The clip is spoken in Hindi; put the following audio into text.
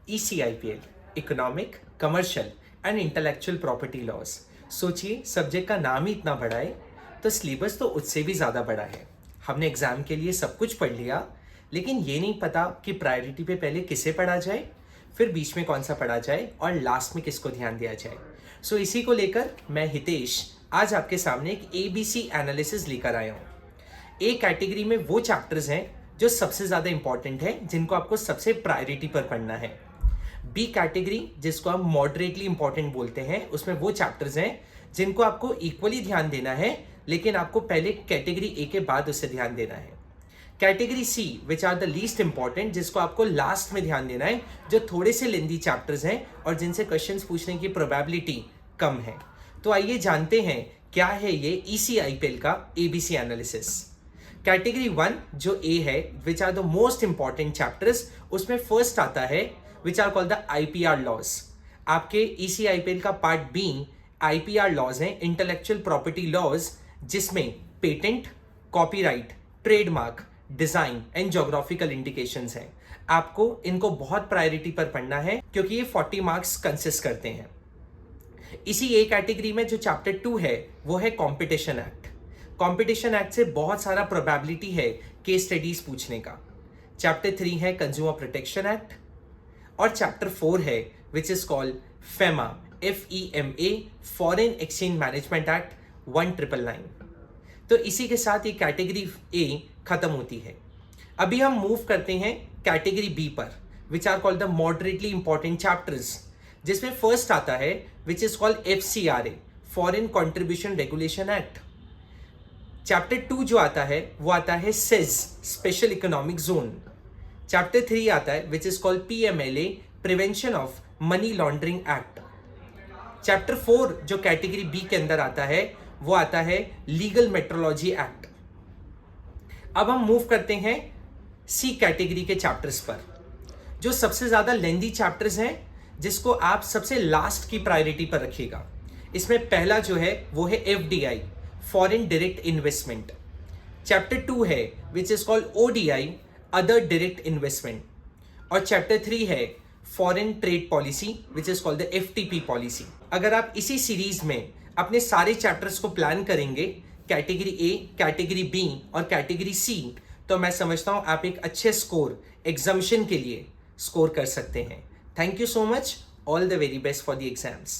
ECIPL, economic, commercial and intellectual property laws. सोचिए, सब्जेक्ट का नाम ही इतना बड़ा है तो सिलेबस तो उससे भी ज़्यादा बड़ा है। हमने एग्जाम के लिए सब कुछ पढ़ लिया, लेकिन ये नहीं पता कि प्रायोरिटी पे पहले किसे पढ़ा जाए, फिर बीच में कौन सा पढ़ा जाए और लास्ट में किसको ध्यान दिया जाए। सो इसी को लेकर मैं हितेश आज आपके सामने एक ABC एनालिसिस लेकर आया हूँ। ए कैटेगरी में वो चैप्टर्स हैं जो सबसे ज़्यादा इंपॉर्टेंट है, जिनको आपको सबसे प्रायोरिटी पर पढ़ना है। बी कैटेगरी, जिसको हम मॉडरेटली इंपॉर्टेंट बोलते हैं, उसमें वो चैप्टर्स हैं जिनको आपको इक्वली ध्यान देना है, लेकिन आपको पहले कैटेगरी ए के बाद उससे ध्यान देना है। Category C, which are the least important, जिसको आपको लास्ट में ध्यान देना है, जो थोड़े से लेंदी चैप्टर्स हैं और जिनसे क्वेश्चंस पूछने की प्रोबेबिलिटी कम है। तो आइए जानते हैं क्या है ये ECIPL का ABC एनालिसिस। कैटेगरी 1 जो ए है, which are the most important chapters, उसमें फर्स्ट आता है which are called the IPR laws. आपके ECIPL का पार्ट बी IPR लॉज हैं, इंटेलेक्चुअल प्रॉपर्टी लॉज, जिसमें patent, copyright, trademark, design and geographical indications हैं। आपको इनको बहुत प्रायोरिटी पर पढ़ना है क्योंकि ये 40 मार्क्स कंसिस्ट करते हैं। इसी ए कैटेगरी में जो चैप्टर 2 है वो है कंपटीशन एक्ट। कंपटीशन एक्ट से बहुत सारा प्रोबेबिलिटी है केस स्टडीज पूछने का। चैप्टर 3 है कंज्यूमर प्रोटेक्शन एक्ट और चैप्टर 4 है which is called FEMA, FEMA, foreign exchange management act 1999। तो इसी के साथ ये कैटेगरी ए खत्म होती है। अभी हम मूव करते हैं कैटेगरी बी पर, which are called the moderately important chapters, जिसमें फर्स्ट आता है which is called FCRA, foreign contribution regulation act. Chapter 2 जो आता है वो आता है SEZ, special economic zone. Chapter 3 आता है which is called PMLA, prevention of money laundering act. Chapter 4 जो कैटेगरी बी के अंदर आता है वो आता है लीगल मेट्रोलॉजी एक्ट। अब हम मूव करते हैं सी कैटेगरी के चैप्टर्स पर, जो सबसे ज्यादा लेंदी चैप्टर्स हैं, जिसको आप सबसे लास्ट की प्रायोरिटी पर रखिएगा। इसमें पहला जो है वो है FDI, foreign direct investment. Chapter 2 है which is called ODI, other direct investment. और चैप्टर 3 है foreign trade policy, which is called the FTP policy. अगर आप इसी सीरीज में अपने सारे चैप्टर्स को प्लान करेंगे, कैटेगरी ए, कैटेगरी बी और कैटेगरी सी, तो मैं समझता हूं आप एक अच्छे स्कोर एग्जामिशन के लिए स्कोर कर सकते हैं। Thank you so much, all the very best for the exams.